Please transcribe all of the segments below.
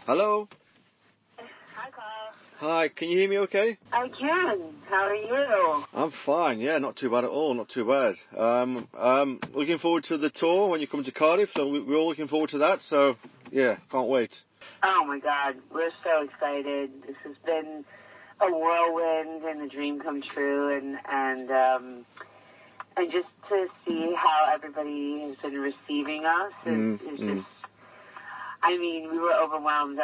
Hello? Hi, Carl. Hi, can you hear me okay? I can. How are you? I'm fine, yeah, not too bad at all, not too bad. Looking forward to the tour when you come to Cardiff, so we're all looking forward to that, so yeah, can't wait. Oh my God, we're so excited. This has been a whirlwind and a dream come true, and just to see how everybody has been receiving us is just. I mean, we were overwhelmed.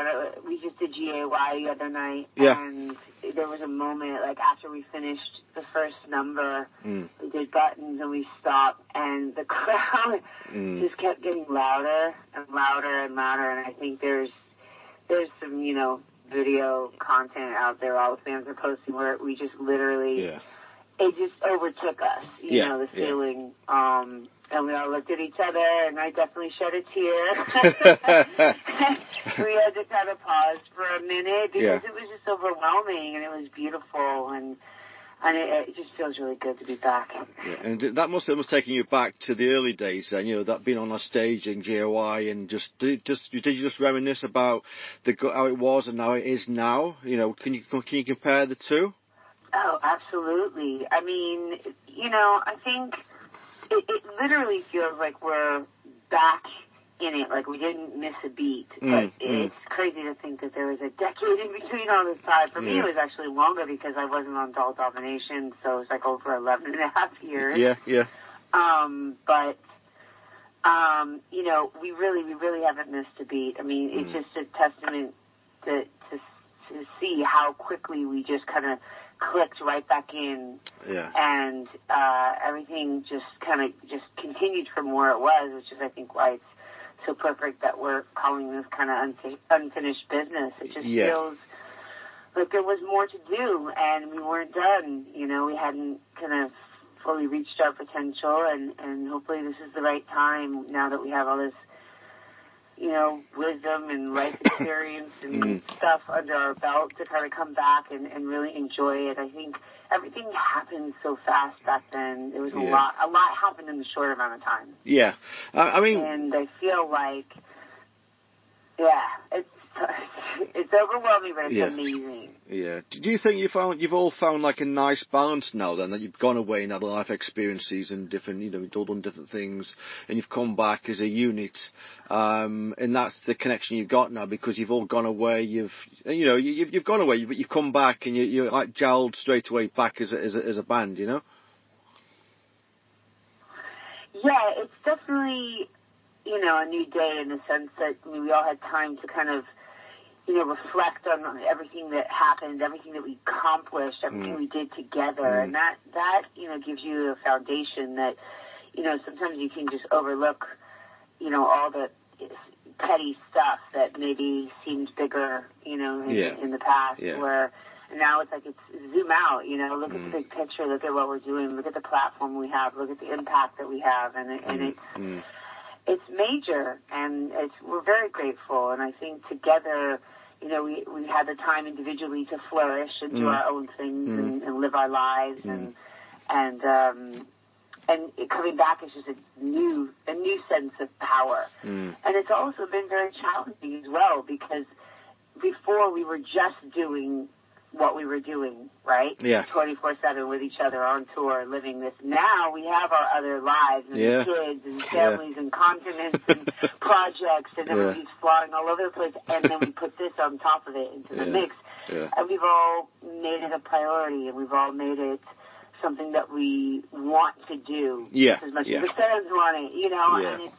We just did GAY the other night, and there was a moment, like, after we finished the first number, we did buttons, and we stopped, and the crowd just kept getting louder and louder and louder, and I think there's some, video content out there all the fans are posting where we just literally, it just overtook us, the feeling, and we all looked at each other, and I definitely shed a tear. We had to kind of pause for a minute because it was just overwhelming, and it was beautiful, and it just feels really good to be back. Yeah, and that must have taken you back to the early days then, that being on a stage in GOI, and did you just reminisce about how it was and how it is now? Can you compare the two? Oh, absolutely. I mean, I think it literally feels like we're back in it, like we didn't miss a beat. But it's crazy to think that there was a decade in between all this time. For me, it was actually longer because I wasn't on Doll Domination, so it was like over 11 and a half years. But we really haven't missed a beat. I mean, it's just a testament to see how quickly we just kind of clicked right back in, and everything just kind of just continued from where it was, which is, I think, why it's so perfect that we're calling this kind of unfinished business. It just feels like there was more to do, and we weren't done. We hadn't kind of fully reached our potential, and hopefully this is the right time now that we have all this, wisdom and life experience and stuff under our belt to kind of come back and really enjoy it. I think everything happened so fast back then. There was a lot happened in a short amount of time. Yeah. I mean... And I feel like, it's overwhelming, but it's amazing. Yeah. Do you think you've all found like a nice balance now then, that you've gone away and had life experiences and different, you've all done different things, and you've come back as a unit, and that's the connection you've got now because you've all gone away. You've gone away, but you've come back and you're like gelled straight away back as a band, Yeah, it's definitely a new day in the sense that we all had time to kind of reflect on everything that happened, everything that we accomplished, everything we did together. And that gives you a foundation that, sometimes you can just overlook, all the petty stuff that maybe seemed bigger, in the past, where now it's like, it's zoom out, look at the big picture, look at what we're doing, look at the platform we have, look at the impact that we have, and it's major, and we're very grateful, and I think together, we had the time individually to flourish and do our own things and live our lives, and coming back is just a new sense of power. And it's also been very challenging as well, because before we were just doing what we were doing, right? 24/7 with each other on tour, living this. Now we have our other lives and kids and families and continents and projects, and everybody's flying all over the place, and then we put this on top of it into the mix. And we've all made it a priority, and we've all made it something that we want to do just as much as the fans want it, and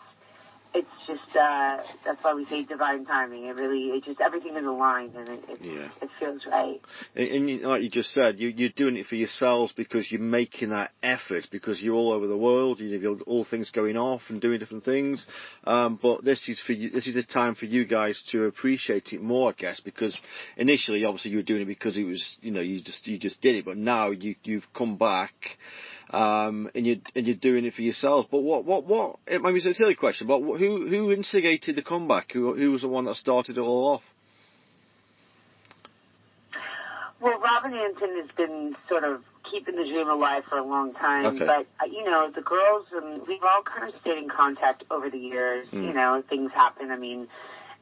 it's just, that's why we say divine timing. It just, everything is aligned, and it feels right. And like you just said, you're doing it for yourselves because you're making that effort, because you're all over the world, you've got all things going off and doing different things. But this is the time for you guys to appreciate it more, I guess, because initially, obviously, you were doing it because it was, you just did it, but now you've come back. And you're doing it for yourselves. But what? I mean, it's a silly question, but who instigated the comeback? Who was the one that started it all off? Well, Robin Anton has been sort of keeping the dream alive for a long time. But the girls, and we've all kind of stayed in contact over the years. Things happen. I mean,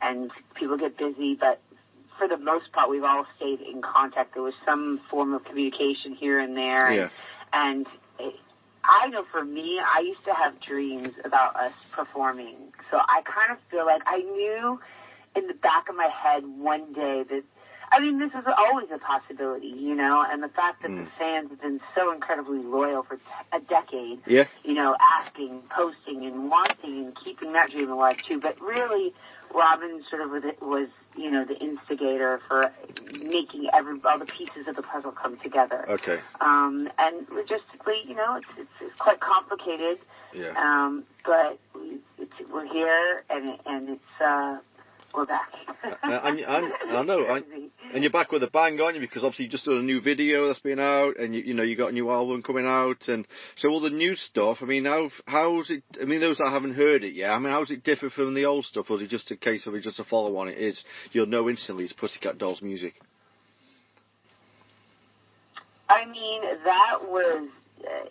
and people get busy, but for the most part, we've all stayed in contact. There was some form of communication here and there. Yeah. And I know for me, I used to have dreams about us performing. So I kind of feel like I knew in the back of my head one day that, I mean, this was always a possibility, you know, and the fact that the fans have been so incredibly loyal for a decade, you know, asking, posting, and wanting, and keeping that dream alive too. But really, Robin sort of was, you know, the instigator for making all the pieces of the puzzle come together. Okay. And logistically, you know, it's quite complicated. Yeah. But we're here, and it's we're back. I know. And you're back with a bang, aren't you? Because obviously you just done a new video that's been out, and you know you got a new album coming out, and so all the new stuff. I mean, how's it? I mean, those that haven't heard it yet. I mean, how's it differ from the old stuff? Or is it just a case of it's just a follow on? It is. You'll know instantly it's Pussycat Dolls music. I mean, that was.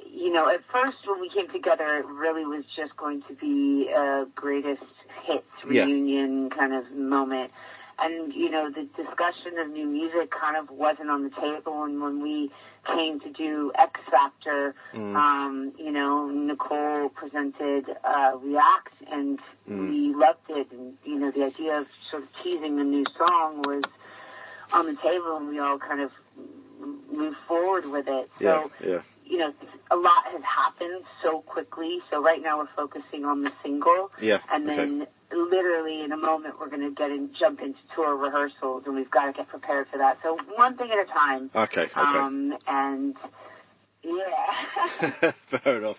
You know, at first when we came together, it really was just going to be a greatest hits reunion kind of moment. And, you know, the discussion of new music kind of wasn't on the table. And when we came to do X Factor, you know, Nicole presented React, and we loved it. And, you know, the idea of sort of teasing a new song was on the table, and we all kind of moved forward with it. So, you know, a lot has happened so quickly. So right now we're focusing on the single. And then literally in a moment we're going to jump into tour rehearsals, and we've got to get prepared for that. So one thing at a time. Okay. And yeah. Fair enough.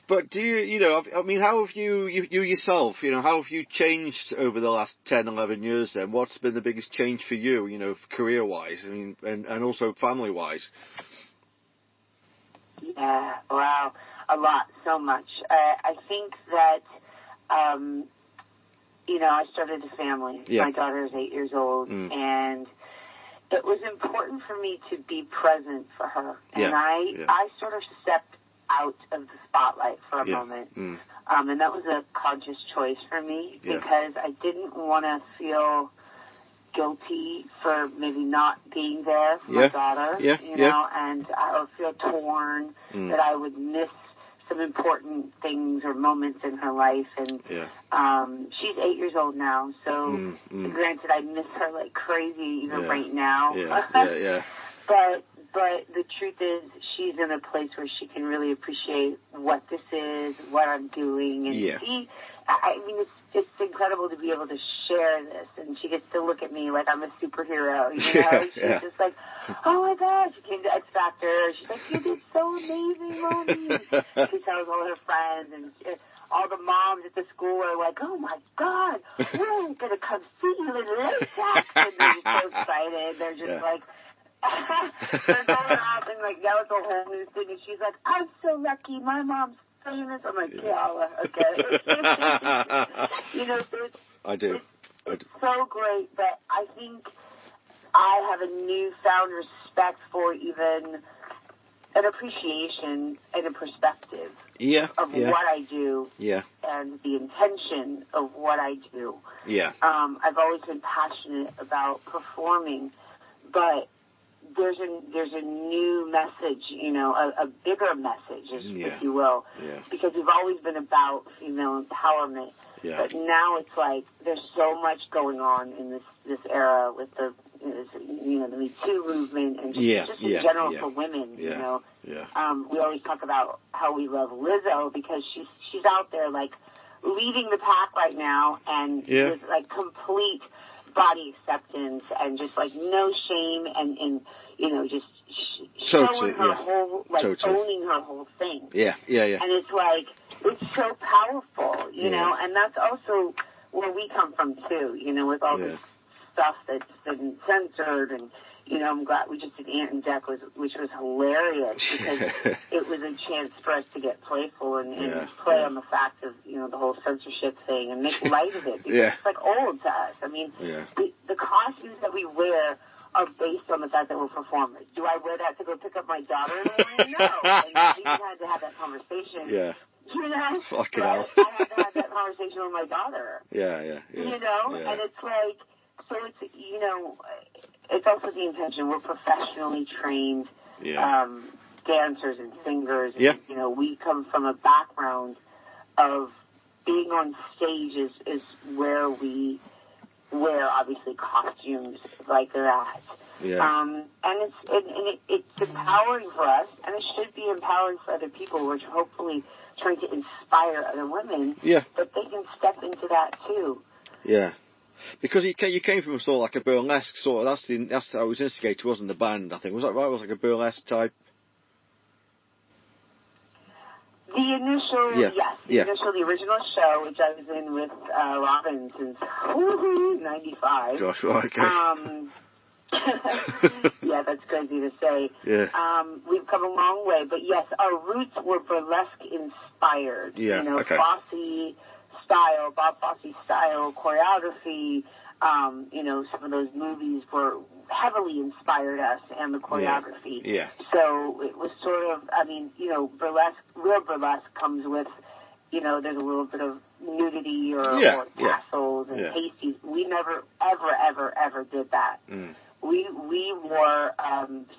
But do you know, I mean, how have you yourself, you know, how have you changed over the last 10, 11 years then? What's been the biggest change for you, you know, career-wise, I mean, and also family-wise? Yeah, wow, a lot, so much. I think that, you know, I started a family. My daughter is 8 years old, and it was important for me to be present for her. And I sort of stepped out of the spotlight for a moment. And that was a conscious choice for me because I didn't want to feel guilty for maybe not being there for my daughter, you know, and I would feel torn that I would miss some important things or moments in her life. And she's 8 years old now, so granted I miss her like crazy even right now. But the truth is she's in a place where she can really appreciate what this is, what I'm doing, and see, I mean, it's incredible to be able to share this, and she gets to look at me like I'm a superhero, you know? She's just like, oh my God, she came to X Factor. She's like, you did so amazing, Mommy. She tells all her friends, and all the moms at the school are like, oh my God, we're going to come see you in latex. And they're just so excited. They're just like, they're going off, and like, that was a whole new thing. And she's like, I'm so lucky. My mom's famous. I'm like, yeah, okay. You know, so it's so great, but I think I have a newfound respect for even an appreciation and a perspective of what I do and the intention of what I do. I've always been passionate about performing, but there's a new message, you know, a bigger message, if you will, because we've always been about female empowerment. But now it's like there's so much going on in this era with the you know the Me Too movement and just in general for women. You know, we always talk about how we love Lizzo because she's out there like leading the pack right now and with like complete body acceptance and just like no shame and you know just showing her whole like owning her whole thing. And it's like it's so powerful, you know, and that's also where we come from too, you know, with all this stuff that's been censored and you know, I'm glad we just did Ant and Deck, which was hilarious because it was a chance for us to get playful and play on the fact of, you know, the whole censorship thing and make light of it because it's like old to us. I mean, the costumes that we wear are based on the fact that we're performers. Do I wear that to go pick up my daughter in the morning? No. And we had to have that conversation. You know? Fucking hell. I had to have that conversation with my daughter. Yeah. You know? Yeah. And it's like, so it's, you know, it's also the intention. We're professionally trained dancers and singers. And, yeah. You know, we come from a background of being on stage is where we wear, obviously, costumes like that. Yeah. And it's empowering for us, and it should be empowering for other people. We're hopefully trying to inspire other women that they can step into that too. Yeah. Because you came from sort of like a burlesque sort of, that's how it was instigated, wasn't the band, I think. Was that right? It was like a burlesque type? The initial, yes. The original show, which I was in with Robin since 95. Gosh, right, okay. Yeah, that's crazy to say. Yeah. We've come a long way, but yes, our roots were burlesque inspired. Yeah, you know, okay. Bob Fosse style choreography. You know, some of those movies were heavily inspired us and the choreography. Yeah. So it was sort of, I mean, you know, real burlesque comes with, you know, there's a little bit of nudity or tassels and pasties. We never, ever did that. Mm. We wore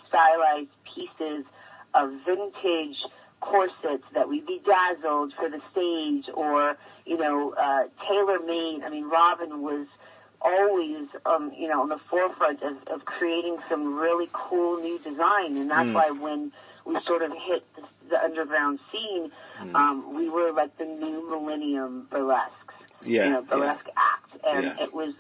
stylized pieces of vintage corsets that we bedazzled for the stage, or, you know, tailor-made. I mean, Robin was always, you know, on the forefront of creating some really cool new design, and that's why when we sort of hit the underground scene, we were like the new millennium burlesques. You know, burlesque act. And it was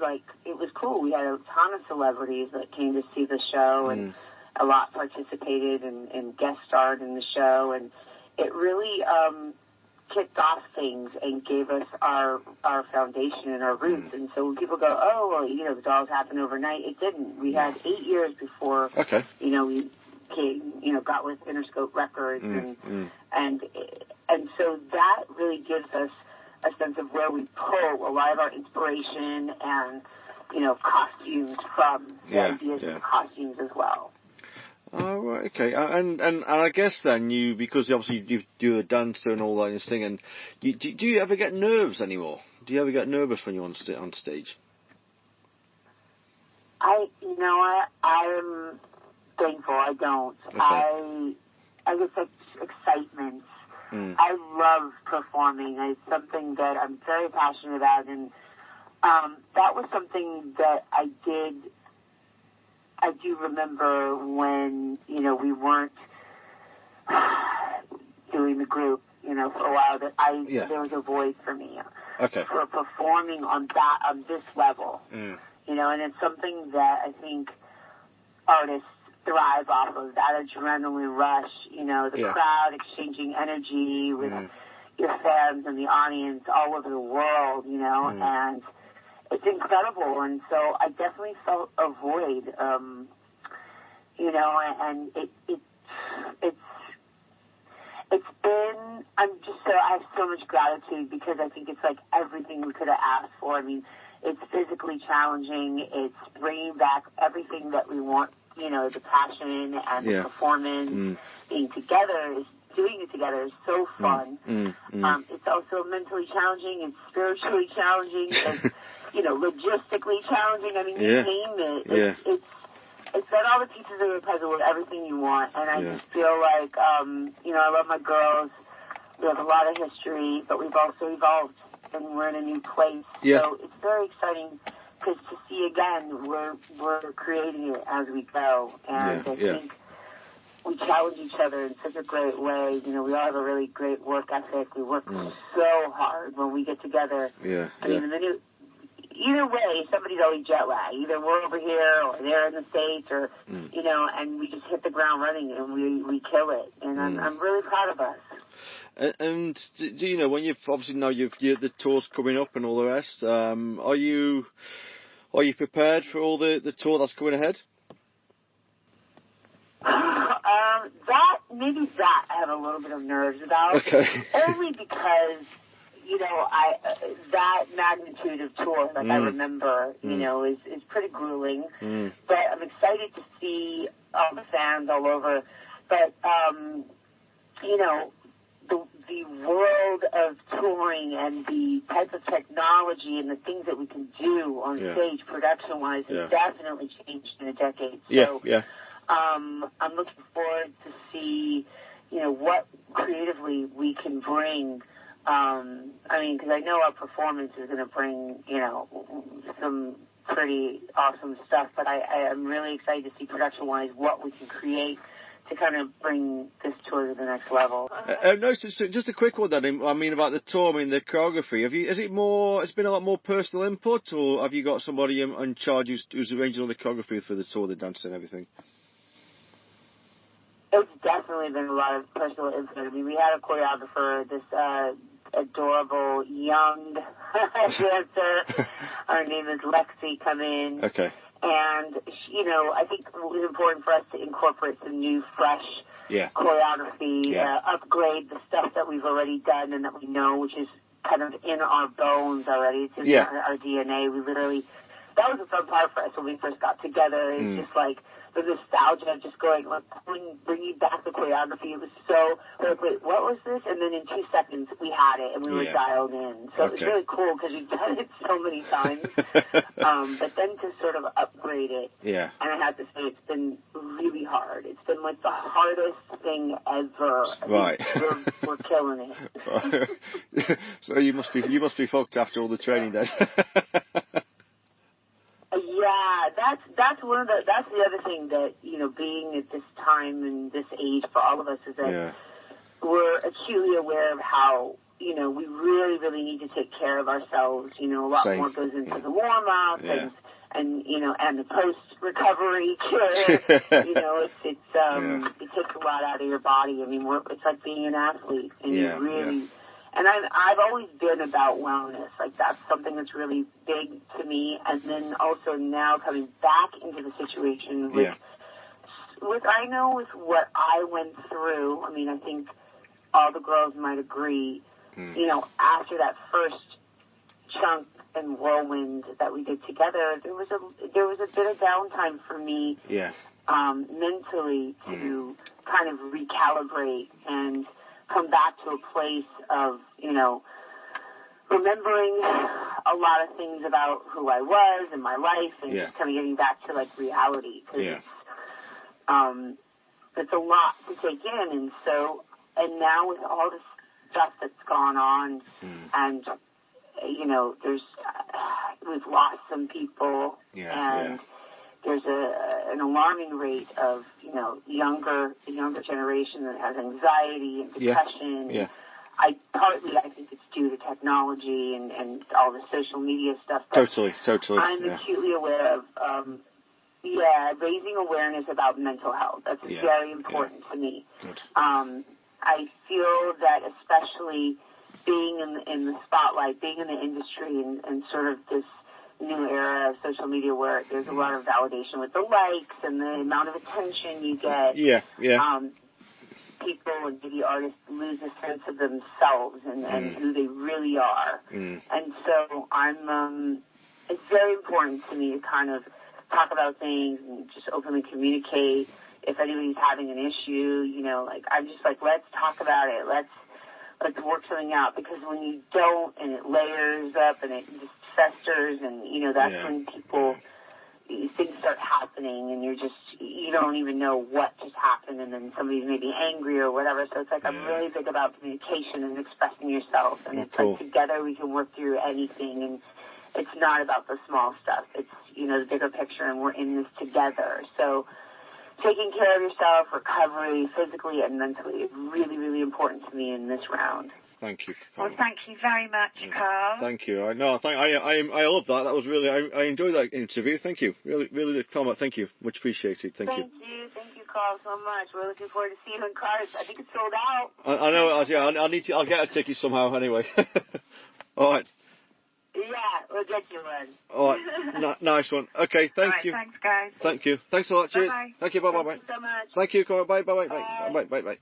cool. We had a ton of celebrities that came to see the show, and a lot participated and guest starred in the show, and it really kicked off things and gave us our foundation and our roots. And so when people go, oh, well, you know, the Dolls happened overnight, it didn't. We had 8 years before, you know, we came, you know, got with Interscope Records, and so that really gives us a sense of where we pull a lot of our inspiration and, you know, costumes from, the ideas of the costumes as well. Oh, right, okay. And I guess then because obviously you're a dancer and all that thing, and do you ever get nerves anymore? Do you ever get nervous when you're on stage? I am thankful I don't. Okay. I get such excitement. I love performing. It's something that I'm very passionate about, and that was something that I do remember when, you know, we weren't doing the group, you know, for a while, that there was a void for me for performing on this level, you know, and it's something that I think artists thrive off of, that adrenaline rush, you know, the crowd exchanging energy with your fans and the audience all over the world, you know, and it's incredible. And so I definitely felt a void, you know, and it's been, I have so much gratitude, because I think it's like everything we could have asked for. I mean, it's physically challenging. It's bringing back everything that we want, you know, the passion and the performance, being together, doing it together is so fun. It's also mentally challenging. It's spiritually challenging. It's, you know, logistically challenging. I mean, you name it. It's got all the pieces of the puzzle with everything you want. And I just feel like, you know, I love my girls. We have a lot of history, but we've also evolved, and we're in a new place. So it's very exciting, because to see again, we're creating it as we go, and I think we challenge each other in such a great way. You know, we all have a really great work ethic. We work so hard when we get together. I mean, either way, somebody's always jet lag. Either we're over here, or they're in the States, or you know, and we just hit the ground running, and we kill it. And I'm really proud of us. And do you know, when you've obviously now the tour's coming up and all the rest, are you prepared for all the tour that's coming ahead? That I have a little bit of nerves about. Only because, you know, that magnitude of tour, like I remember, you know, is pretty grueling. But I'm excited to see all the fans all over. But, you know, the world of touring and the type of technology and the things that we can do on stage production-wise has definitely changed in a decade. So, I'm looking forward to see, what creatively we can bring. Because I know our performance is going to bring, some pretty awesome stuff, but I'm really excited to see production-wise what we can create to kind of bring this tour to the next level. No, so just a quick one then. About the tour, the choreography. It's been a lot more personal input, or have you got somebody in charge who's arranging all the choreography for the tour, the dance and everything? It's definitely been a lot of personal input. We had a choreographer, this adorable young dancer. Her name is Lexi, come in. Okay. And, I think it was important for us to incorporate some new, fresh choreography, upgrade the stuff that we've already done and that we know, which is kind of in our bones already. It's in our DNA. That was a fun part for us when we first got together. It's just like the nostalgia of just going, bringing back the choreography. It was so, wait, what was this? And then in 2 seconds, we had it, and we were dialed in. So it was really cool because we've done it so many times. But then to sort of upgrade it, and I have to say, it's been really hard. It's been like the hardest thing ever. Right. We're killing it. So you must be fucked after all the training then. Yeah, that's the other thing that, being at this time and this age for all of us is that we're acutely aware of how, we really, really need to take care of ourselves. A lot more goes into the warm-up and the post-recovery care. It takes a lot out of your body. It's like being an athlete, and you really... And I've always been about wellness. Like, that's something that's really big to me. And then also now coming back into the situation with what I went through, I think all the girls might agree, after that first chunk and whirlwind that we did together, there was a bit of downtime for me mentally to kind of recalibrate and come back to a place of, remembering a lot of things about who I was and my life and just kind of getting back to, like, reality. Because it's a lot to take in. And now with all this stuff that's gone on and, we've lost some people and there's an alarming rate of, the younger generation that has anxiety and depression. Yeah. I think it's due to technology and all the social media stuff. Totally. I'm acutely aware of, raising awareness about mental health. That's very important to me. Good. I feel that especially being in the spotlight, being in the industry and sort of this new era of social media where there's a lot of validation with the likes and the amount of attention you get. People and maybe artists lose a sense of themselves and who they really are. And so it's very important to me to kind of talk about things and just openly communicate. If anybody's having an issue, I'm just like, let's talk about it. Let's work something out, because when you don't and it layers up and it just festers and, that's when things start happening and you don't even know what just happened, and then somebody's maybe angry or whatever. So it's like I'm really big about communication and expressing yourself, and it's like together we can work through anything, and it's not about the small stuff. It's, the bigger picture, and we're in this together. So taking care of yourself, recovery, physically and mentally, is really, really important to me in this round. Thank you. Well, thank you very much, Carl. Thank you. I love that. That was really, I enjoyed that interview. Thank you. Really, really good comment. Thank you. Much appreciated. Thank you. Thank you, Carl, so much. We're looking forward to seeing you in Cardiff. I think it's sold out. I know. I'll get a ticket somehow anyway. All right. Yeah, we'll get you one. All right. Nice one. Okay. Thank you. Thanks, guys. Thank you. Thanks a lot. Cheers. Bye-bye. Thank you. Bye. Thank you so much. Thank you. Bye. Bye. Bye.